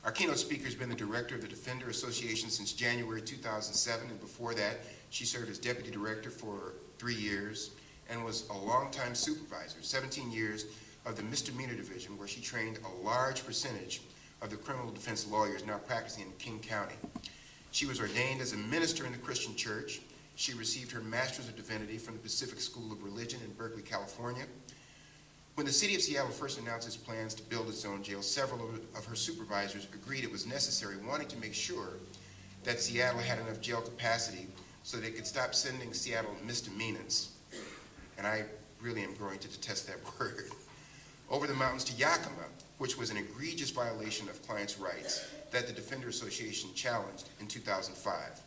Our keynote speaker has been the director of the Defender Association since January 2007, and before that, she served as deputy director for 3 years and was a longtime supervisor, 17 years, of the misdemeanor division, where she trained a large percentage of the criminal defense lawyers now practicing in King County. She was ordained as a minister in the Christian church. She received her Master's of Divinity from the Pacific School of Religion in Berkeley, California. When the city of Seattle first announced its plans to build its own jail, several of her supervisors agreed it was necessary, wanting to make sure that Seattle had enough jail capacity so they could stop sending Seattle misdemeanants. And I really am growing to detest that word. Over the mountains to Yakima, which was an egregious violation of clients' rights that the Defender Association challenged in 2005.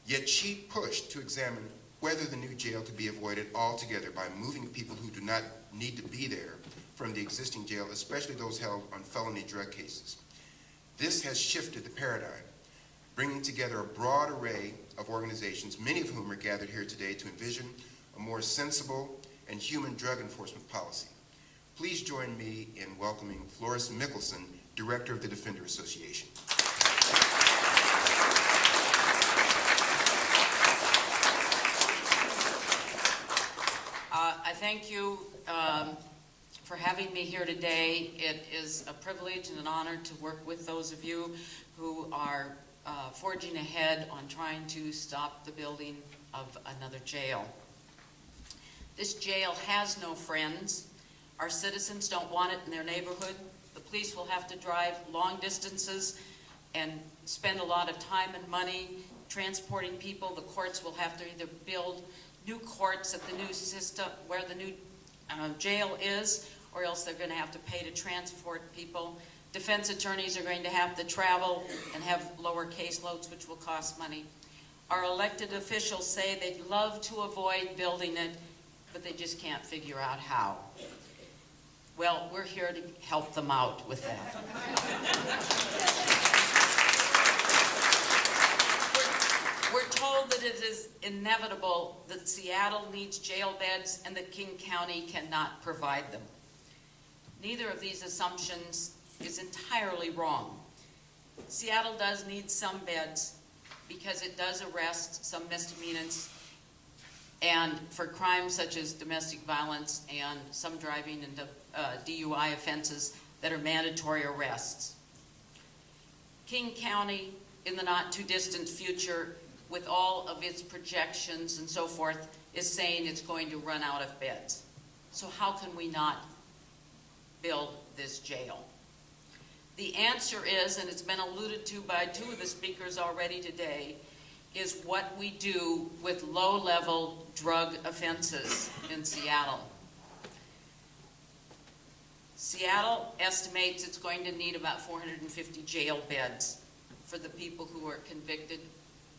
Yet she pushed to examine whether the new jail could be avoided altogether by moving people who do not need to be there from the existing jail, especially those held on felony drug cases. This has shifted the paradigm, bringing together a broad array of organizations, many of whom are gathered here today to envision a more sensible and human drug enforcement policy. Please join me in welcoming Floris Mickelson, Director of the Defender Association. I thank you for having me here today. It is a privilege and an honor to work with those of you who are forging ahead on trying to stop the building of another jail. This jail has no friends. Our citizens don't want it in their neighborhood. The police will have to drive long distances and spend a lot of time and money transporting people. The courts will have to either build new courts at the new system where the new jail is, or else they're going to have to pay to transport people. Defense attorneys are going to have to travel and have lower caseloads, which will cost money. Our elected officials say they'd love to avoid building it, but they just can't figure out how. Well, we're here to help them out with that. We're told that it is inevitable that Seattle needs jail beds and that King County cannot provide them. Neither of these assumptions is entirely wrong. Seattle does need some beds because it does arrest some misdemeanants and for crimes such as domestic violence and some driving and DUI offenses that are mandatory arrests. King County, in the not too distant future, with all of its projections and so forth, is saying it's going to run out of beds. So how can we not build this jail? The answer is, and it's been alluded to by two of the speakers already today, is what we do with low-level drug offenses in Seattle. Seattle estimates it's going to need about 450 jail beds for the people who are convicted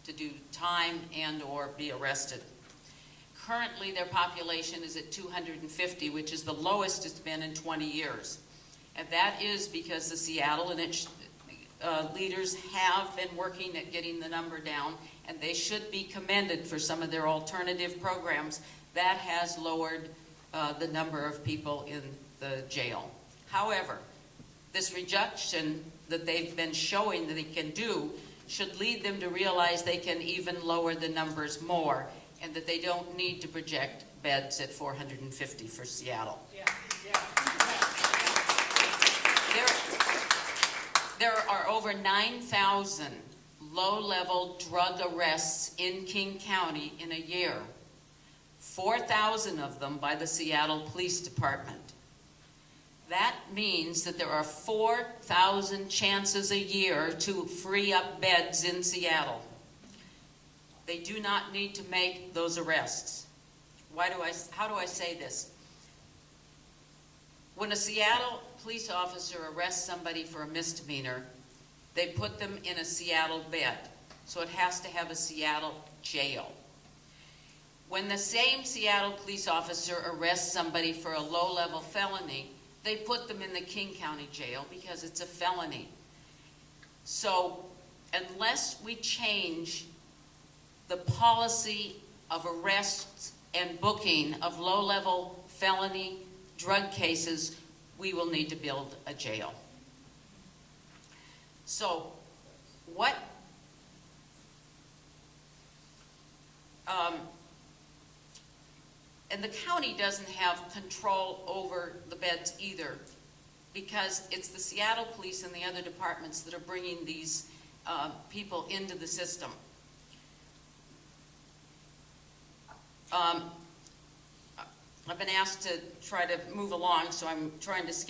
to do time and or be arrested. Currently, their population is at 250, which is the lowest it's been in 20 years. And that is because the Seattle and its leaders have been working at getting the number down, and they should be commended for some of their alternative programs. That has lowered the number of people in the jail. However, this reduction that they've been showing that they can do should lead them to realize they can even lower the numbers more, and that they don't need to project beds at 450 for Seattle. There are over 9,000 low-level drug arrests in King County in a year, 4,000 of them by the Seattle Police Department. That means that there are 4,000 chances a year to free up beds in Seattle. They do not need to make those arrests. How do I say this? When a Seattle police officer arrests somebody for a misdemeanor, they put them in a Seattle bed. So it has to have a Seattle jail. When the same Seattle police officer arrests somebody for a low-level felony, they put them in the King County jail because it's a felony. So unless we change the policy of arrests and booking of low-level felony drug cases, we will need to build a jail. So what, and the county doesn't have control over the beds either, because it's the Seattle police and the other departments that are bringing these people into the system. I've been asked to try to move along, so I'm trying to skip